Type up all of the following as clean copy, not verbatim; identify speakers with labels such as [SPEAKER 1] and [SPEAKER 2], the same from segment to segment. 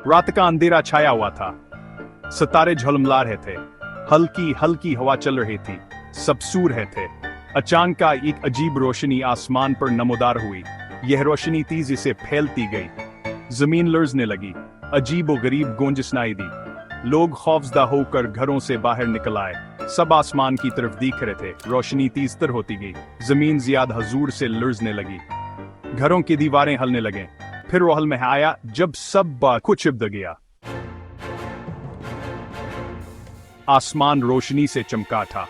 [SPEAKER 1] रात का अंधेरा छाया हुआ था। सितारे झलमला रहे थे। हल्की हल्की हवा चल रही थी। सब सो रहे थे। अचानक एक अजीब रोशनी आसमान पर नमोदार हुई। यह रोशनी तेजी से फैलती गई। जमीन लर्जने लगी। अजीब और गरीब गूंज सुनाई दी। लोग खौफजदा होकर घरों से बाहर निकल आए। सब आसमान की तरफ देख रहे थे। रोशनी तेजतर होती गई। जमीन ज्यादा हजूर से लर्जने लगी। घरों की दीवारें हिलने लगे। फिर वो हल में आया जब सब कुछ छिप गया। आसमान रोशनी से चमका था।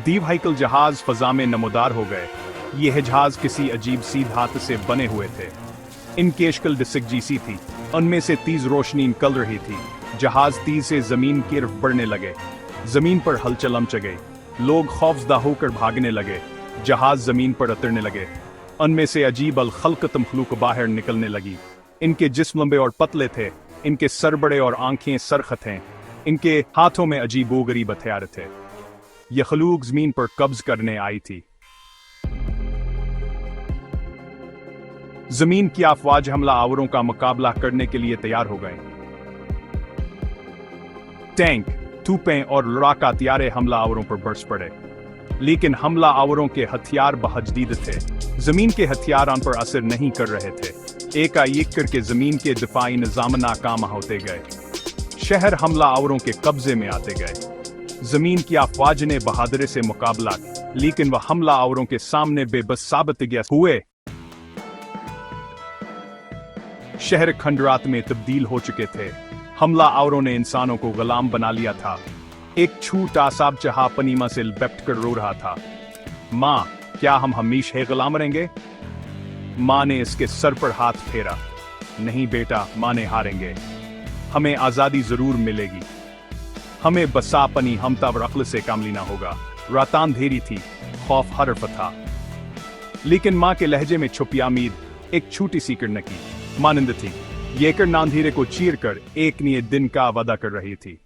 [SPEAKER 1] दीवाहिकल जहाज फजा में नमोदार हो गए। यह जहाज किसी अजीब सी धातु से बने हुए थे। इनकी शक्ल डिस्क जैसी थी। उनमें से तेज रोशनी निकल रही थी। जहाज तेज से जमीन की तरफ बढ़ने लगे। जमीन पर हलचल मच गई। लोग खौफजदा होकर भागने लगे। जहाज जमीन पर उतरने लगे। उनमें से अजीब अल खल्कत मखलूक बाहर निकलने लगी। इनके जिस्म लंबे और पतले थे। इनके सर बड़े और आंखें सरखत हैं। इनके हाथों में अजीब व गरीब हथियार थे। यह खलूक जमीन पर कब्ज करने आई थी। जमीन की अफवाज हमला आवरों का मुकाबला करने के लिए तैयार हो गए। टैंक, तोपें और लड़ाका हथियारे हमला आवरों पर बरस पड़े। लेकिन हमला आवरों के हथियार बहजदीद थे। जमीन के हथियार उन पर असर नहीं कर रहे थे। एकाएक करके जमीन के दिफाई निजाम नाकाम होते गए। शहर हमला आवरों के कब्जे में आते गए। जमीन की अफवाज ने बहादुरी से मुकाबला, लेकिन वह हमला आवरों के सामने बेबस साबित हुए। शहर खंडरात में तब्दील हो चुके थे। हमला आवरों ने इंसानों को गुलाम बना लिया था। एक छोटा सा बच्चा पनीमा से लिपट कर रो रहा था। माँ, क्या हम हमेशा गुलाम रहेंगे? माँ ने इसके सर पर हाथ फेरा। नहीं बेटा, माँ ने हारेंगे। हमें आजादी जरूर मिलेगी। हमें बसापनी हमतावर अक्ल से काम लेना होगा। रात अंधेरी थी। खौफ हर तरफ था। लेकिन माँ के लहजे में छुपी उम्मीद एक छोटी सी किरण की मानंद थी। ये किरण अंधेरे को चीर कर एक नए दिन का वादा कर रही थी।